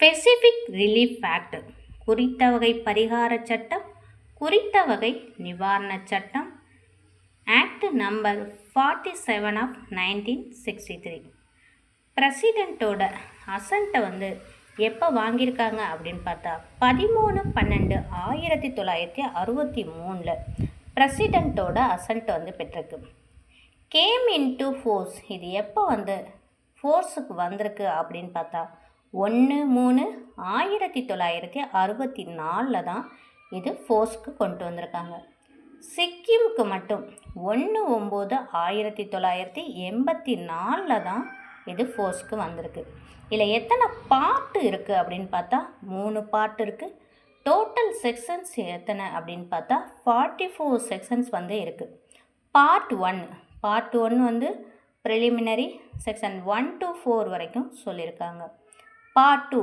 Specific relief act குறித்த வகை பரிகார சட்டம், குறித்த வகை நிவாரண சட்டம், ஆக்ட் நம்பர் 47 ஆஃப் 1963. பிரசிடெண்ட்டோட அசண்ட்டை எப்போ வாங்கியிருக்காங்க அப்படின்னு பார்த்தா 13/12/1963 பிரசிடெண்ட்டோட அசண்ட் பெற்றிருக்கு. கேம் இன்டு ஃபோர்ஸ், இது எப்போ ஃபோர்ஸுக்கு வந்திருக்கு அப்படின்னு பார்த்தா 1/3/1964 தான் இது ஃபோர்ஸ்க்கு கொண்டு வந்திருக்காங்க. சிக்கிமுக்கு மட்டும் 1/9/1984 தான் இது ஃபோர்ஸ்க்கு வந்திருக்கு. இதில் எத்தனை பார்ட்டு இருக்குது அப்படின்னு பார்த்தா 3 பார்ட் இருக்குது. டோட்டல் செக்ஷன்ஸ் எத்தனை அப்படின்னு பார்த்தா 44 செக்ஷன்ஸ் இருக்குது. பார்ட் 1 ப்ரிலிமினரி செக்ஷன் 1 to 4 வரைக்கும் சொல்லியிருக்காங்க. பார்ட்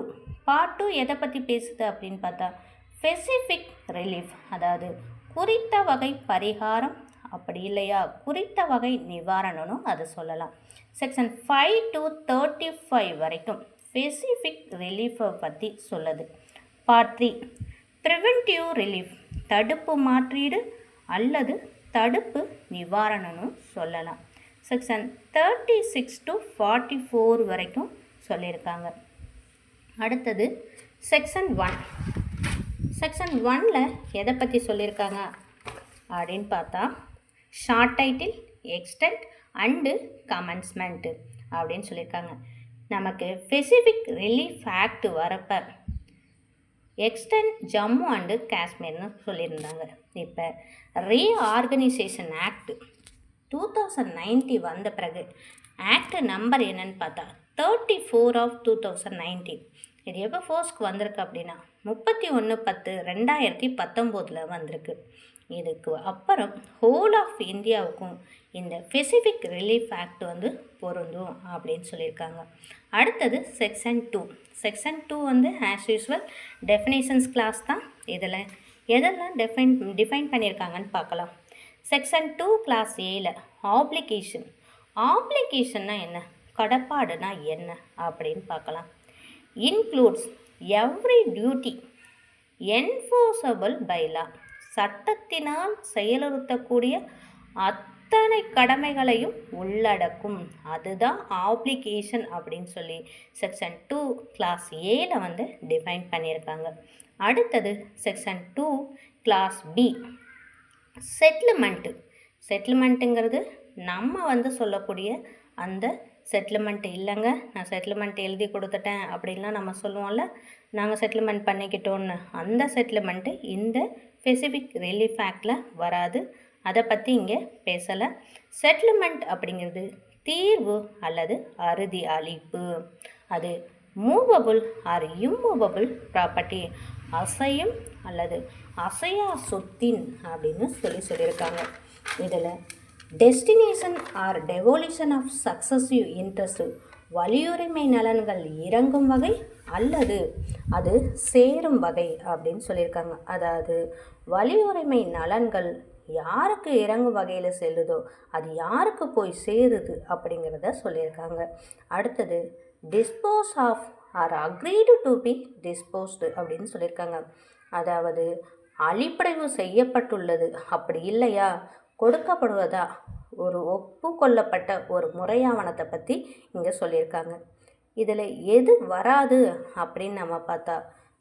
2 எதை பற்றி பேசுது அப்படின்னு பார்த்தா ஸ்பெசிஃபிக் ரிலீஃப், அதாவது குறித்த வகை பரிகாரம், அப்படி இல்லையா குறித்த வகை நிவாரணம்னு அதை சொல்லலாம். செக்ஷன் 5 to 35 வரைக்கும் ஸ்பெசிஃபிக் ரிலீஃபை பற்றி சொல்லுது. பார்ட் 3 ப்ரிவென்டிவ் ரிலீஃப், தடுப்பு மாற்றீடு அல்லது தடுப்பு நிவாரணம்னு சொல்லலாம். செக்ஷன் 36 to 44 வரைக்கும் சொல்லியிருக்காங்க. அடுத்தது செக்ஷன் 1 எதை பற்றி சொல்லியிருக்காங்க அப்படின்னு பார்த்தா ஷார்ட் டைட்டில், எக்ஸ்டென்ட் அண்டு கமென்ஸ்மெண்ட்டு அப்படின்னு சொல்லியிருக்காங்க. நமக்கு ஸ்பெசிஃபிக் ரிலீஃப் ஆக்ட் வரப்போ எக்ஸ்டென்ட் ஜம்மு அண்டு காஷ்மீர்னு சொல்லியிருந்தாங்க. இப்போ ரீஆர்கனைசேஷன் ஆக்ட் 2090 வந்த பிறகு ஆக்ட் நம்பர் என்னன்னு பார்த்தா 34 ஆஃப் 2019. இது எப்போ ஃபோர்ஸ்க்கு வந்திருக்கு அப்படின்னா 31/10/2019 வந்திருக்கு. இதுக்கு அப்புறம் ஹோல் ஆஃப் இந்தியாவுக்கும் இந்த ஸ்பெசிஃபிக் ரிலீஃப் ஆக்ட் பொருந்தும் அப்படின்னு சொல்லியிருக்காங்க. அடுத்தது section 2 as usual definitions clause தான். இதில் எதெல்லாம் டிஃபைன் பண்ணியிருக்காங்கன்னு பார்க்கலாம். செக்ஷன் 2 கிளாஸ் ஏல ஆப்ளிகேஷன்னா என்ன, கடப்பாடுனா என்ன அப்படின்னு பார்க்கலாம். Includes every duty enforceable by law, சட்டத்தினால் செயலுறுத்தக்கூடிய அத்தனை கடமைகளையும் உள்ளடக்கும், அதுதான் ஆப்ளிகேஷன் அப்படின்னு சொல்லி செக்ஷன் 2 கிளாஸ் ஏல டிஃபைன் பண்ணியிருக்காங்க. அடுத்தது செக்ஷன் 2 கிளாஸ் பி செட்டில்மெண்ட்டுங்கிறது நம்ம சொல்லக்கூடிய அந்த செட்டில்மெண்ட் இல்லைங்க, நான் செட்டில்மெண்ட் எழுதி கொடுத்துட்டேன் அப்படின்லாம் நம்ம சொல்லுவோம்ல, நாங்கள் செட்டில்மெண்ட் பண்ணிக்கிட்டோன்னு, அந்த செட்டில்மெண்ட்டு இந்த ஸ்பெசிஃபிக் ரிலீஃப் ஆக்டில் வராது. அதை பற்றி இங்கே பேசலை. செட்டில்மெண்ட் அப்படிங்கிறது தீர்வு அல்லது அறுதி அளிப்பு. அது மூவபிள் ஆர் இம்மூவபிள் ப்ராப்பர்ட்டி, அசையும் அல்லது அசையா சொத்தின் அப்படின்னு சொல்லியிருக்காங்க. இதில் destination or devolution of successive interest, வலியுரிமை நலன்கள் இறங்கும் வகை அல்லது அது சேரும் வகை அப்படின்னு சொல்லியிருக்காங்க. அதாவது வலியுரிமை நலன்கள் யாருக்கு இறங்கும் வகையில் செல்லுதோ அது யாருக்கு போய் சேருது அப்படிங்கிறத சொல்லியிருக்காங்க. அடுத்தது dispose of or agreed to be disposed அப்படின்னு சொல்லியிருக்காங்க. அதாவது அழிப்படைவு செய்யப்பட்டுள்ளது, அப்படி இல்லையா கொடுக்கப்படுவதா ஒரு ஒப்புக்கொள்ளப்பட்ட ஒரு முறையாவணத்தை பற்றி இங்கே சொல்லியிருக்காங்க. இதில் எது வராது அப்படின்னு நம்ம பார்த்தா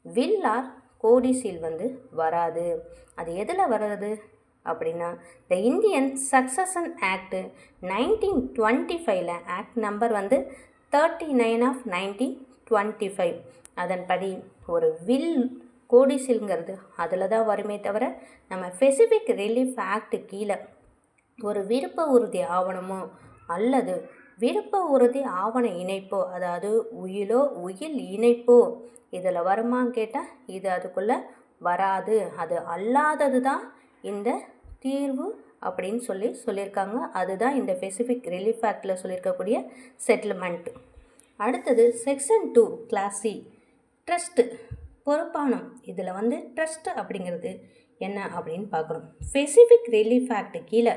வில் ஆர் கோடிசீல் வராது. அது எதில் வராது அப்படின்னா the Indian succession act 1925 act number 39 of 1925 அதன்படி ஒரு வில் கோடிசீல்ங்கிறது அதில் தான் வருமே தவிர நம்ம ஸ்பெசிஃபிக் ரிலீஃப் ஆக்ட் கீழே ஒரு விருப்ப உறுதி ஆவணமோ அல்லது விருப்ப உறுதி ஆவண இணைப்போ, அதாவது உயில் இணைப்போ இதில் வருமான்னு கேட்டால் இது அதுக்குள்ளே வராது. அது அல்லாதது தான் இந்த தீர்வு அப்படின்னு சொல்லியிருக்காங்க. அதுதான் இந்த ஸ்பெசிஃபிக் ரிலீஃப் ஆக்டில் சொல்லியிருக்கக்கூடிய செட்டில்மெண்ட். அடுத்தது செக்ஷன் 2 கிளாஸ் சி ட்ரஸ்ட்டு, பொறுப்பானம். இதில் ட்ரஸ்ட் அப்படிங்கிறது என்ன அப்படின்னு பார்க்குறோம். ஸ்பெசிஃபிக் ரிலீஃப் ஆக்ட் கீழே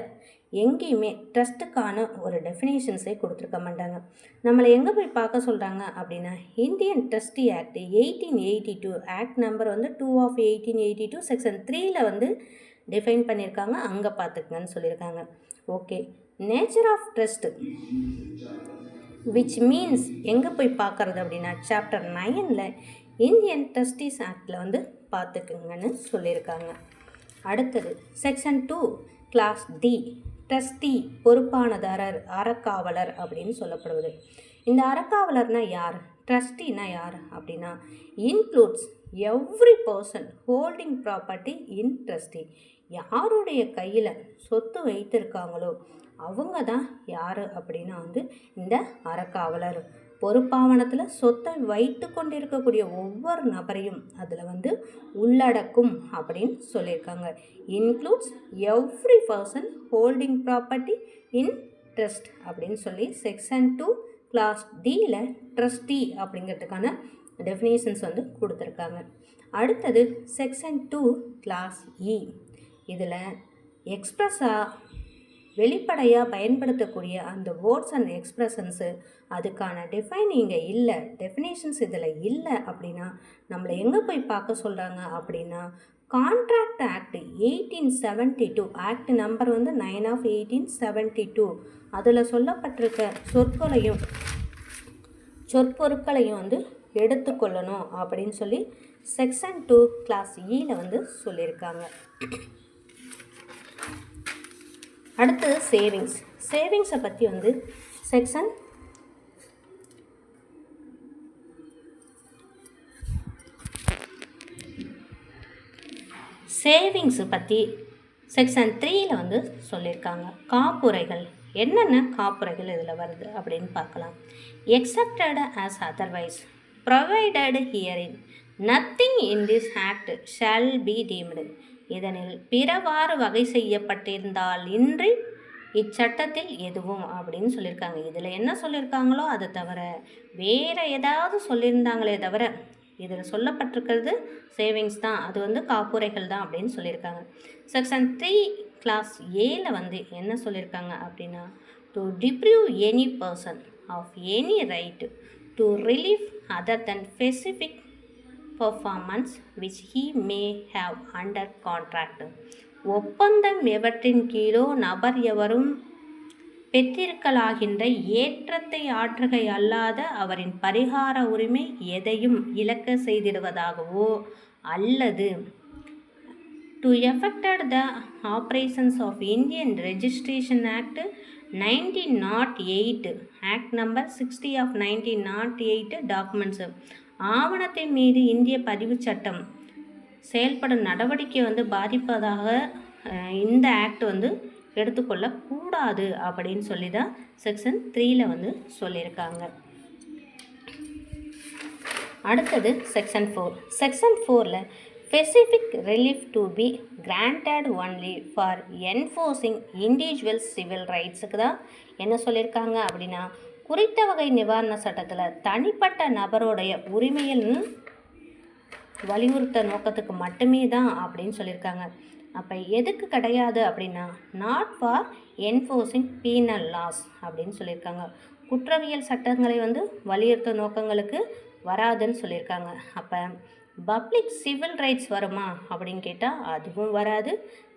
எங்கேயுமே ட்ரஸ்ட்டுக்கான ஒரு டெஃபினேஷன்ஸே கொடுத்துருக்க மாட்டாங்க. நம்மளை எங்கே போய் பார்க்க சொல்கிறாங்க அப்படின்னா Indian trustee act 1882 act number வந்து 2 ஆஃப் 1882 செக்ஷன் 3ல் வந்து டிஃபைன் பண்ணியிருக்காங்க, அங்கே பார்த்துக்குங்கன்னு சொல்லியிருக்காங்க. Okay, nature of trust which means எங்கே போய் பார்க்குறது அப்படின்னா சாப்டர் 9ல் இந்தியன் ட்ரஸ்டீஸ் ஆக்டில் வந்து பார்த்துக்குங்கன்னு சொல்லியிருக்காங்க. அடுத்தது செக்ஷன் 2 கிளாஸ் டி ட்ரஸ்டி பொறுப்பானதாரர் அறக்காவலர் அப்படின்னு சொல்லப்படுவது. இந்த அறக்காவலர்னா யார், ட்ரஸ்டினா யார் அப்படின்னா includes every person holding property in trustee. யாருடைய கையில் சொத்து வைத்திருக்காங்களோ அவங்க தான் யார் அப்படின்னா வந்து இந்த அறக்காவலர். பொறுப்பாவணத்தில் சொத்தை வைத்து கொண்டிருக்கக்கூடிய ஒவ்வொரு நபரையும் அதில் வந்து உள்ளடக்கும் அப்படின்னு சொல்லியிருக்காங்க. Includes every person holding property in trust அப்படின்னு சொல்லி செக்ஷன் 2 கிளாஸ் டியில் ட்ரஸ்டி அப்படிங்கிறதுக்கான டெஃபினேஷன்ஸ் வந்து கொடுத்துருக்காங்க. அடுத்தது செக்ஷன் 2 கிளாஸ் இ. இதில் எக்ஸ்ப்ரெஸ்ஸாக வெளிப்படையாக பயன்படுத்தக்கூடிய அந்த வேர்ட்ஸ் அண்ட் எக்ஸ்ப்ரெஷன்ஸு அதுக்கான டிஃபைன் இங்கே இல்லை, டெஃபினேஷன்ஸ் இதில் இல்லை அப்படின்னா நம்மளை எங்கே போய் பார்க்க சொல்கிறாங்க அப்படின்னா கான்ட்ராக்ட் ஆக்ட் 1872 ஆக்ட் நம்பர் வந்து 9 ஆஃப் 1872 அதில் சொல்லப்பட்டிருக்க சொற்பொருட்களையும் வந்து எடுத்துக்கொள்ளணும் அப்படின்னு சொல்லி செக்ஷன் 2 கிளாஸ் இயில் வந்து சொல்லியிருக்காங்க. அடுத்தது சேவிங்ஸை பற்றி வந்து செக்ஷன் சேவிங்ஸு பற்றி செக்ஷன் 3ல் வந்து சொல்லியிருக்காங்க. காப்புரைகள் என்னென்ன காப்புரைகள் இதில் வருது அப்படின்னு பார்க்கலாம். Excepted as otherwise provided herein nothing in this act shall be deemed. இதனில் பிறவாறு வகை செய்யப்பட்டிருந்தால் இன்றி இச்சட்டத்தில் எதுவும் அப்படின்னு சொல்லியிருக்காங்க. இதில் என்ன சொல்லியிருக்காங்களோ அதை தவிர வேறு ஏதாவது சொல்லியிருந்தாங்களே தவிர இதில் சொல்லப்பட்டிருக்கிறது சேவிங்ஸ் தான், அது வந்து காப்புரைகள் தான் அப்படின்னு சொல்லியிருக்காங்க. செக்ஷன் 3 கிளாஸ் ஏல வந்து என்ன சொல்லியிருக்காங்க அப்படின்னா to deprive any person of any right to relief other than specific performance which he may have under contract. ஒப்பந்தம் எவற்றின் கீழோ நபர் எவரும் பெற்றிருக்கலாகின்ற ஏற்றத்தை ஆற்றுகை அல்லாத அவரின் பரிகார உரிமை எதையும் இழக்க செய்திடுவதாகவோ அல்லது to effected the operations of Indian registration act 1908 act number 60 of 1908 documents ஆவணத்தின் மீது இந்திய பதிவு சட்டம் செயல்படும் நடவடிக்கை வந்து பாதிப்பதாக இந்த ஆக்ட் வந்து எடுத்துக்கொள்ளக்கூடாது அப்படின்னு சொல்லி தான் செக்ஷன் 3ல் வந்து சொல்லியிருக்காங்க. அடுத்தது செக்ஷன் 4ல் specific relief to be granted only for enforcing individual civil ரைட்ஸுக்கு தான் என்ன சொல்லியிருக்காங்க அப்படின்னா குறித்த வகை நிவாரண சட்டத்தில் தனிப்பட்ட நபருடைய உரிமையில் வலியுறுத்த நோக்கத்துக்கு மட்டுமே தான் அப்படின்னு சொல்லியிருக்காங்க. அப்போ எதுக்கு கிடையாது அப்படின்னா not for enforcing penal laws அப்படின்னு சொல்லியிருக்காங்க. குற்றவியல் சட்டங்களை வந்து வலியுறுத்த நோக்கங்களுக்கு வராதுன்னு சொல்லியிருக்காங்க. அப்போ பப்ளிக் சிவில் ரைட்ஸ் வருமா அப்படின்னு கேட்டால் அதுவும் வராது.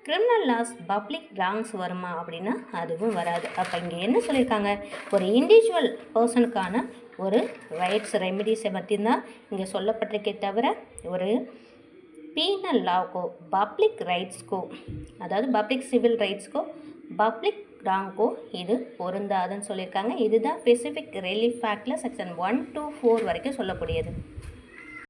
கிரிமினல் லாஸ் பப்ளிக் ராங்ஸ் வருமா அப்படின்னா அதுவும் வராது. அப்போ இங்கே என்ன சொல்லியிருக்காங்க, ஒரு இண்டிவிஜுவல் பர்சனுக்கான ஒரு ரைட்ஸ் ரெமிடிஸை மட்டும்தான் இங்கே சொல்லப்பட்டிருக்கே தவிர ஒரு பீனல் லாவுக்கோ பப்ளிக் ரைட்ஸ்க்கோ அதாவது பப்ளிக் சிவில் ரைட்ஸ்க்கோ பப்ளிக் ராங்க்கோ இது பொருந்தாதுன்னு சொல்லியிருக்காங்க. இதுதான் ஸ்பெசிஃபிக் ரிலீஃப் ஆக்டில் செக்ஷன் 1 to 4 வரைக்கும் சொல்லக்கூடியது.